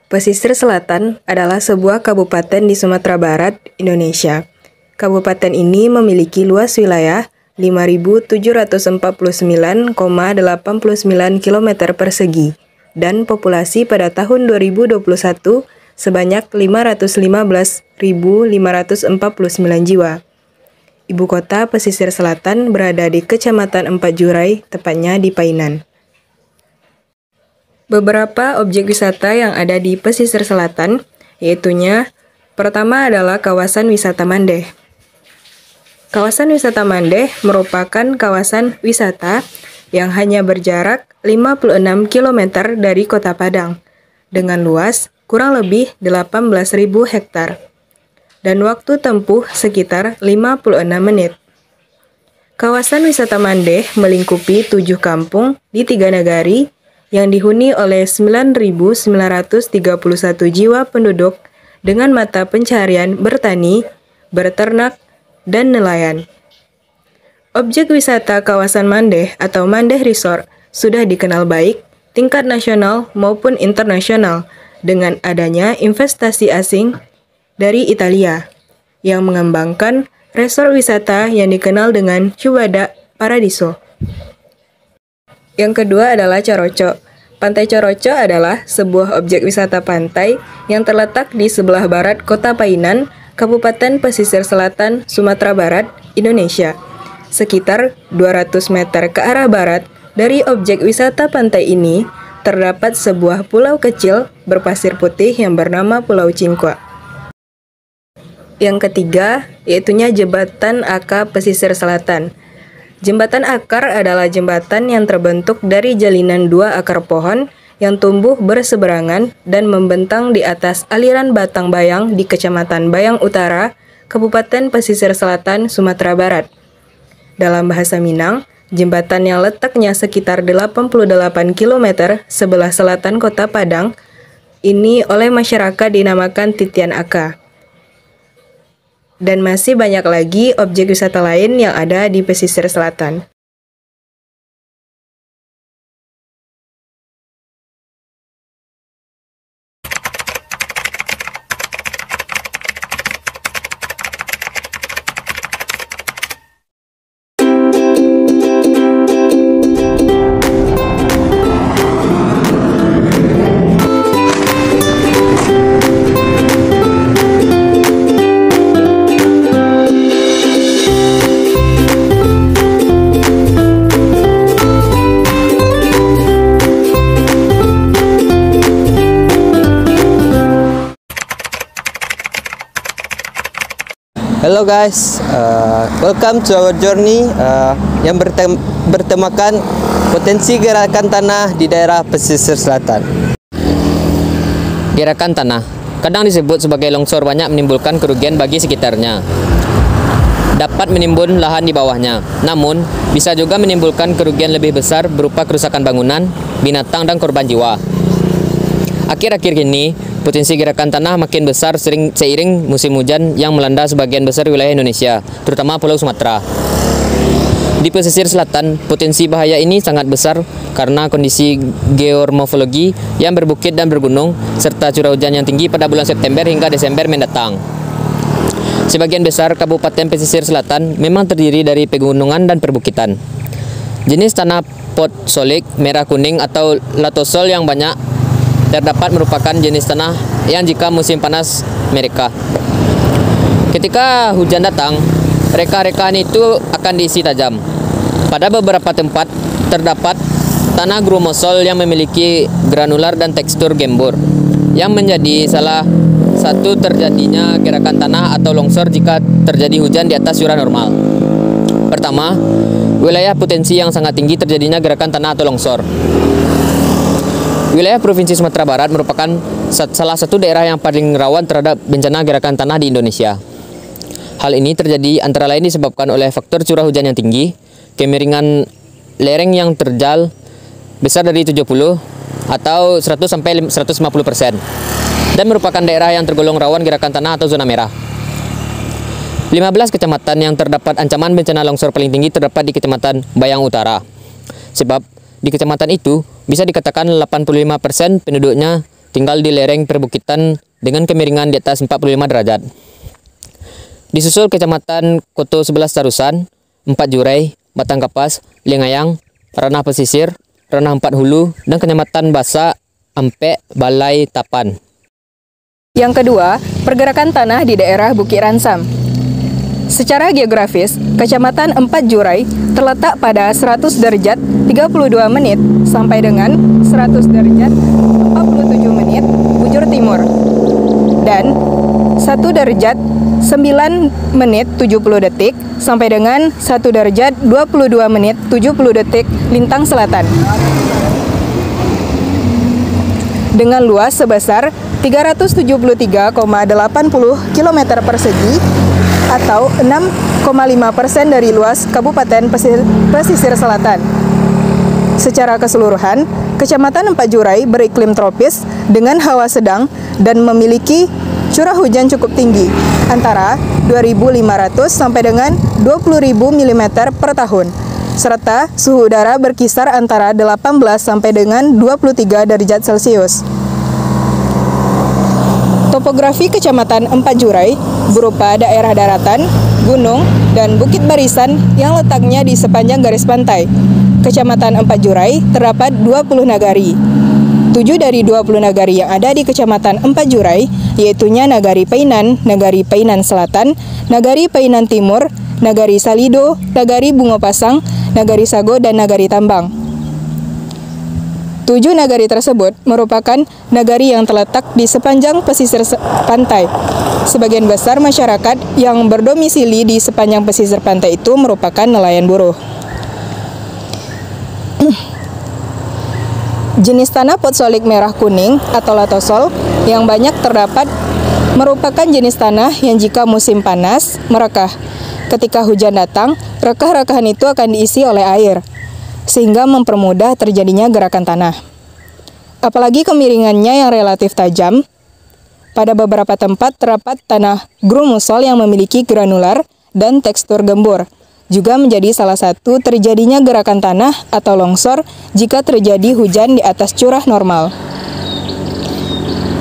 Pesisir Selatan adalah sebuah kabupaten di Sumatera Barat, Indonesia. Kabupaten ini memiliki luas wilayah 5.749,89 km persegi dan populasi pada tahun 2021 sebanyak 515.549 jiwa. Ibu kota pesisir selatan berada di Kecamatan Empat Jurai, tepatnya di Painan. Beberapa objek wisata yang ada di pesisir selatan, yaitunya pertama adalah kawasan wisata Mandeh. Kawasan wisata Mandeh merupakan kawasan wisata yang hanya berjarak 56 km dari kota Padang, dengan luas kurang lebih 18.000 hektar, dan waktu tempuh sekitar 56 menit. Kawasan wisata Mandeh melingkupi 7 kampung di 3 negari, yang dihuni oleh 9.931 jiwa penduduk dengan mata pencaharian bertani, berternak, dan nelayan. Objek wisata kawasan Mandeh atau Mandeh Resort sudah dikenal baik tingkat nasional maupun internasional dengan adanya investasi asing dari Italia yang mengembangkan resort wisata yang dikenal dengan Cibadak Paradiso. Yang kedua adalah Coroco. Pantai Coroco adalah sebuah objek wisata pantai yang terletak di sebelah barat kota Painan, Kabupaten Pesisir Selatan, Sumatera Barat, Indonesia. Sekitar 200 meter ke arah barat dari objek wisata pantai ini, terdapat sebuah pulau kecil berpasir putih yang bernama Pulau Cingkwa. Yang ketiga, yaitunya Jembatan Akar Pesisir Selatan. Jembatan akar adalah jembatan yang terbentuk dari jalinan 2 akar pohon yang tumbuh berseberangan dan membentang di atas aliran Batang Bayang di Kecamatan Bayang Utara, Kabupaten Pesisir Selatan, Sumatera Barat. Dalam bahasa Minang, jembatan yang letaknya sekitar 88 km sebelah selatan kota Padang ini oleh masyarakat dinamakan Titian Aka. Dan masih banyak lagi objek wisata lain yang ada di pesisir selatan. Hello guys, welcome to our journey yang bertemakan potensi gerakan tanah di daerah pesisir selatan. Gerakan tanah kadang disebut sebagai longsor banyak menimbulkan kerugian bagi sekitarnya. Dapat menimbun lahan di bawahnya, namun bisa juga menimbulkan kerugian lebih besar berupa kerusakan bangunan, binatang, dan korban jiwa. Akhir-akhir ini, potensi gerakan tanah makin besar seiring musim hujan yang melanda sebagian besar wilayah Indonesia, terutama Pulau Sumatera. Di pesisir selatan, potensi bahaya ini sangat besar karena kondisi geomorfologi yang berbukit dan bergunung, serta curah hujan yang tinggi pada bulan September hingga Desember mendatang. Sebagian besar Kabupaten Pesisir Selatan memang terdiri dari pegunungan dan perbukitan. Jenis tanah potsolik, merah kuning atau latosol yang banyak terdapat merupakan jenis tanah yang jika musim panas mereka. Ketika hujan datang, reka-rekaan itu akan diisi tajam. Pada beberapa tempat terdapat tanah grumosol yang memiliki granular dan tekstur gembur, yang menjadi salah satu terjadinya gerakan tanah atau longsor jika terjadi hujan di atas curah normal. Pertama, wilayah potensi yang sangat tinggi terjadinya gerakan tanah atau longsor. Wilayah Provinsi Sumatera Barat merupakan salah satu daerah yang paling rawan terhadap bencana gerakan tanah di Indonesia. Hal ini terjadi antara lain disebabkan oleh faktor curah hujan yang tinggi, kemiringan lereng yang terjal besar dari 70 atau 100-150%, dan merupakan daerah yang tergolong rawan gerakan tanah atau zona merah. 15 kecamatan yang terdapat ancaman bencana longsor paling tinggi terdapat di Kecamatan Bayang Utara. Sebab di kecamatan itu bisa dikatakan 85% penduduknya tinggal di lereng perbukitan dengan kemiringan di atas 45 derajat. Disusul Kecamatan Koto 11 Tarusan, 4 Jurai, Batang Kapas, Lengayang, Ranah Pesisir, Ranah 4 Hulu, dan Kecamatan Basa, Ampe, Balai, Tapan. Yang kedua, pergerakan tanah di daerah Bukit Ransam. Secara geografis, Kecamatan 4 Jurai terletak pada 100 derajat 32 menit sampai dengan 100 derajat 47 menit bujur timur dan 1 derajat 9 menit 70 detik sampai dengan 1 derajat 22 menit 70 detik lintang selatan. Dengan luas sebesar 373,80 km persegi atau 6,5% dari luas Kabupaten Pesisir Selatan. Secara keseluruhan, Kecamatan 4 Jurai beriklim tropis dengan hawa sedang dan memiliki curah hujan cukup tinggi, antara 2.500 sampai dengan 20.000 mm per tahun, serta suhu udara berkisar antara 18 sampai dengan 23 derajat Celcius. Topografi Kecamatan 4 Jurai berupa daerah daratan, gunung, dan bukit barisan yang letaknya di sepanjang garis pantai. Kecamatan 4 Jurai terdapat 20 nagari. 7 dari 20 nagari yang ada di Kecamatan 4 Jurai, yaitunya Nagari Painan, Nagari Painan Selatan, Nagari Painan Timur, Nagari Salido, Nagari Bungo Pasang, Nagari Sago, dan Nagari Tambang. 7 nagari tersebut merupakan nagari yang terletak di sepanjang pesisir pantai. Sebagian besar masyarakat yang berdomisili di sepanjang pesisir pantai itu merupakan nelayan buruh. Jenis tanah potsolik merah kuning atau latosol yang banyak terdapat merupakan jenis tanah yang jika musim panas merekah. Ketika hujan datang, rekah-rekahan itu akan diisi oleh air, sehingga mempermudah terjadinya gerakan tanah. Apalagi kemiringannya yang relatif tajam, pada beberapa tempat terdapat tanah grumusol yang memiliki granular dan tekstur gembur, juga menjadi salah satu terjadinya gerakan tanah atau longsor jika terjadi hujan di atas curah normal.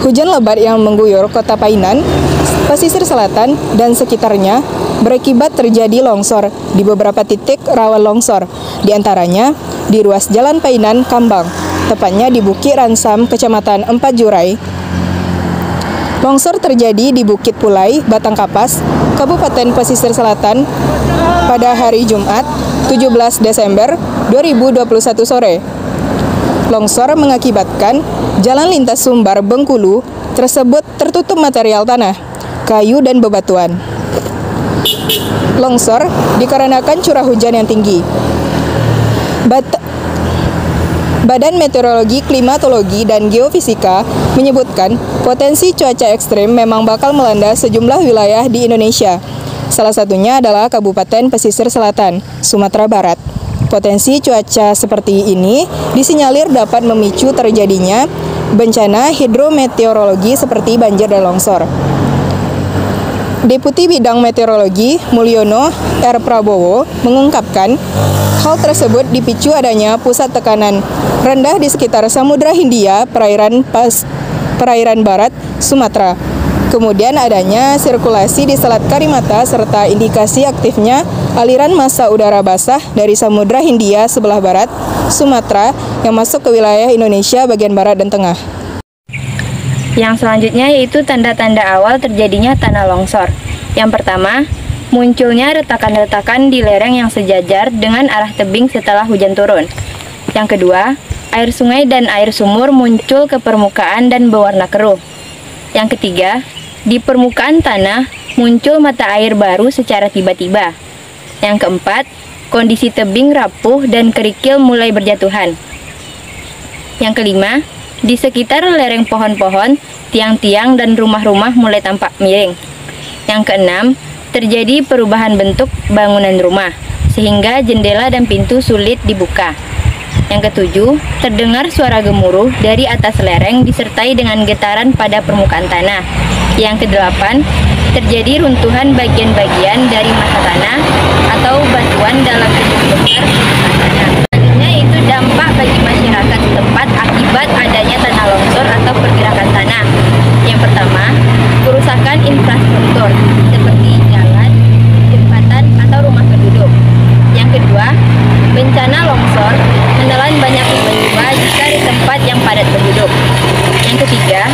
Hujan lebat yang mengguyur kota Painan, pesisir selatan, dan sekitarnya berakibat terjadi longsor di beberapa titik rawan longsor, di antaranya di ruas Jalan Painan, Kambang, tepatnya di Bukit Ransam, Kecamatan 4 Jurai. Longsor terjadi di Bukit Pulai, Batang Kapas, Kabupaten Pesisir Selatan pada hari Jumat, 17 Desember 2021 sore. Longsor mengakibatkan jalan lintas Sumbar Bengkulu tersebut tertutup material tanah, kayu, dan bebatuan. Longsor dikarenakan curah hujan yang tinggi. Badan Meteorologi, Klimatologi, dan Geofisika menyebutkan potensi cuaca ekstrim memang bakal melanda sejumlah wilayah di Indonesia. Salah satunya adalah Kabupaten Pesisir Selatan, Sumatera Barat. Potensi cuaca seperti ini disinyalir dapat memicu terjadinya bencana hidrometeorologi seperti banjir dan longsor. Deputi Bidang Meteorologi Mulyono R. Prabowo mengungkapkan hal tersebut dipicu adanya pusat tekanan rendah di sekitar Samudra Hindia, perairan barat Sumatera. Kemudian adanya sirkulasi di Selat Karimata serta indikasi aktifnya aliran massa udara basah dari Samudra Hindia sebelah barat Sumatera yang masuk ke wilayah Indonesia bagian barat dan tengah. Yang selanjutnya yaitu tanda-tanda awal terjadinya tanah longsor. Yang pertama, munculnya retakan-retakan di lereng yang sejajar dengan arah tebing setelah hujan turun. Yang kedua, air sungai dan air sumur muncul ke permukaan dan berwarna keruh. Yang ketiga, di permukaan tanah muncul mata air baru secara tiba-tiba. Yang keempat, kondisi tebing rapuh dan kerikil mulai berjatuhan. Yang kelima, di sekitar lereng pohon-pohon, tiang-tiang dan rumah-rumah mulai tampak miring. Yang keenam, terjadi perubahan bentuk bangunan rumah, sehingga jendela dan pintu sulit dibuka. Yang ketujuh, terdengar suara gemuruh dari atas lereng disertai dengan getaran pada permukaan tanah. Yang kedelapan, terjadi runtuhan bagian-bagian dari massa tanah atau batuan dalam bentuk besar di permukaan tanah. Selanjutnya itu dampak bagi masyarakat setempat akibat adanya tanah longsor atau pergerakan padat penduduk. Yang ketiga,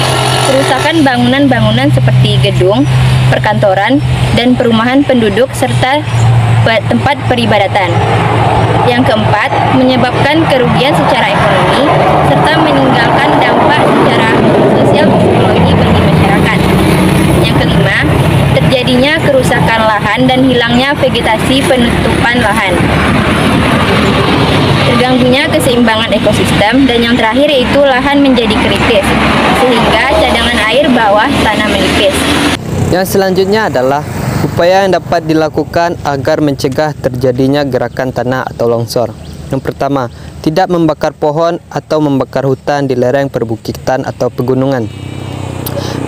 kerusakan bangunan-bangunan seperti gedung, perkantoran, dan perumahan penduduk serta tempat peribadatan. Yang keempat, menyebabkan kerugian secara ekonomi serta meninggalkan dampak secara sosial psikologi bagi masyarakat. Yang kelima, terjadinya kerusakan lahan dan hilangnya vegetasi penutupan lahan. Terganggunya keseimbangan ekosistem, dan yang terakhir yaitu lahan menjadi kritis, sehingga cadangan air bawah tanah menipis. Yang selanjutnya adalah upaya yang dapat dilakukan agar mencegah terjadinya gerakan tanah atau longsor. Yang pertama, tidak membakar pohon atau membakar hutan di lereng perbukitan atau pegunungan.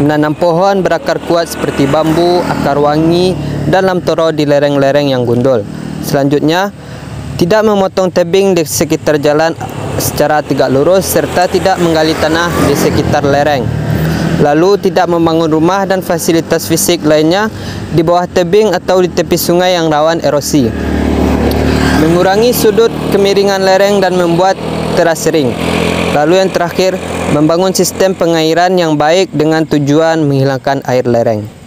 Menanam pohon berakar kuat seperti bambu, akar wangi, dan lam toro di lereng-lereng yang gundul. Selanjutnya, tidak memotong tebing di sekitar jalan secara tegak lurus serta tidak menggali tanah di sekitar lereng. Lalu tidak membangun rumah dan fasilitas fisik lainnya di bawah tebing atau di tepi sungai yang rawan erosi. Mengurangi sudut kemiringan lereng dan membuat teras sering. Lalu yang terakhir, membangun sistem pengairan yang baik dengan tujuan menghilangkan air lereng.